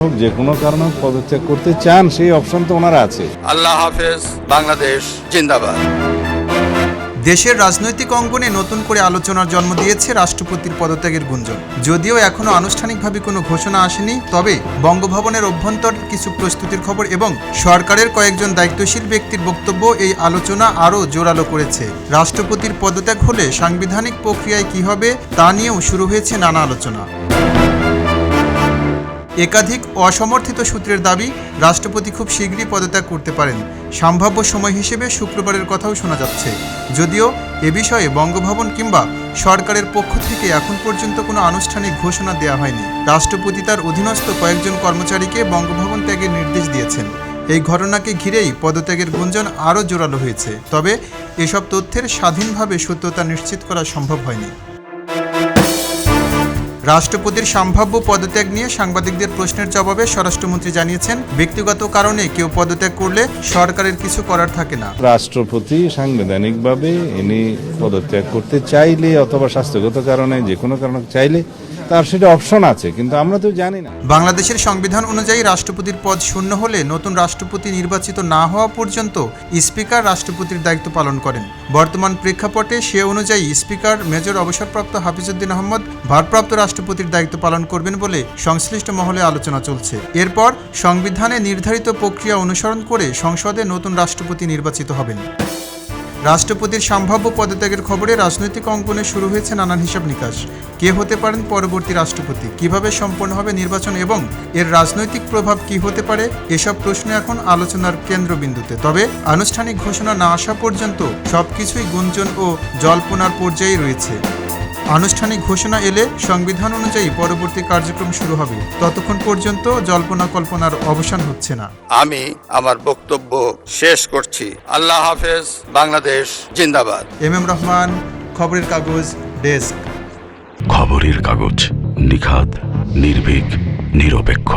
যে কোনো কারণে পদত্যাগ করতে চান সেই অপশন তো ওনারা আছে। আল্লাহ হাফেজ, বাংলাদেশ জিন্দাবাদ। দেশের রাজনৈতিক অঙ্গনে নতুন করে আলোচনার জন্ম দিয়েছে রাষ্ট্রপতির পদত্যাগের গুঞ্জন। যদিও এখনও আনুষ্ঠানিকভাবে কোনো ঘোষণা আসেনি, তবে বঙ্গভবনের অভ্যন্তর কিছু প্রস্তুতির খবর এবং সরকারের কয়েকজন দায়িত্বশীল ব্যক্তির বক্তব্য এই আলোচনা আরও জোরালো করেছে। রাষ্ট্রপতির পদত্যাগ হলে সাংবিধানিক প্রক্রিয়ায় কী হবে তা নিয়েও শুরু হয়েছে নানা আলোচনা। একাধিক অসমর্থিত সূত্রের দাবি, রাষ্ট্রপতি খুব শীঘ্রই পদত্যাগ করতে পারেন। সম্ভাব্য সময় হিসেবে শুক্রবারের কথাও শোনা যাচ্ছে। যদিও এ বিষয়ে বঙ্গভবন কিংবা সরকারের পক্ষ থেকে এখন পর্যন্ত কোনো আনুষ্ঠানিক ঘোষণা দেওয়া হয়নি। রাষ্ট্রপতি তার অধীনস্থ কয়েকজন কর্মচারীকে বঙ্গভবন ত্যাগের নির্দেশ দিয়েছেন। এই ঘটনাকে ঘিরেই পদত্যাগের গুঞ্জন আরও জোরালো হয়েছে। তবে এসব তথ্যের স্বাধীনভাবে সত্যতা নিশ্চিত করা সম্ভব হয়নি। রাষ্ট্রপতির সম্ভাব্য পদত্যাগ নিয়ে সাংবাদিকদের প্রশ্নের জবাবে স্বরাষ্ট্রমন্ত্রী জানিয়েছেন, ব্যক্তিগত কারণে কেউ পদত্যাগ করলে সরকারের কিছু করার থাকে না। রাষ্ট্রপতি সাংবিধানিকভাবে ইনি পদত্যাগ করতে চাইলে অথবা স্বাস্থ্যগত কারণে যে কোনো কারণে চাইলে তার সেটা অপশন আছে, কিন্তু আমরা তো জানি না। বাংলাদেশের সংবিধান অনুযায়ী রাষ্ট্রপতির পদ শূন্য হলে নতুন রাষ্ট্রপতি নির্বাচিত না হওয়া পর্যন্ত স্পিকার রাষ্ট্রপতির দায়িত্ব পালন করেন। বর্তমান প্রেক্ষাপটে সে অনুযায়ী স্পিকার মেজর অবসরপ্রাপ্ত হাফিজউদ্দিন আহমদ ভারপ্রাপ্ত রাষ্ট্রপতির দায়িত্ব পালন করবেন বলে সংশ্লিষ্ট মহলে আলোচনা চলছে। এরপর সংবিধানে নির্ধারিত প্রক্রিয়া অনুসরণ করে সংসদে নতুন রাষ্ট্রপতি নির্বাচিত হবেন। রাষ্ট্রপতির সম্ভাব্য পদত্যাগের খবরে রাজনৈতিক অঙ্গনে শুরু হয়েছে নানান হিসাব নিকাশ। কে হতে পারেন পরবর্তী রাষ্ট্রপতি, কিভাবে সম্পন্ন হবে নির্বাচন এবং এর রাজনৈতিক প্রভাব কি হতে পারে, এসব প্রশ্ন এখন আলোচনার কেন্দ্রবিন্দুতে। তবে আনুষ্ঠানিক ঘোষণা না আসা পর্যন্ত সবকিছুই গুঞ্জন ও জল্পনার পর্যায়ে রয়েছে। আনুষ্ঠানিক ঘোষণা এলে সংবিধান অনুযায়ী পরবর্তী কার্যক্রম শুরু হবে। ততক্ষণ পর্যন্ত জল্পনা কল্পনার অবসান হচ্ছে না। আমি আমার বক্তব্য শেষ করছি। আল্লাহ হাফেজ, বাংলাদেশ জিন্দাবাদ। এম রহমান, খবরের কাগজ ডেস্ক। খবরের কাগজ, নিখাত, নির্ভীক, নিরপেক্ষ।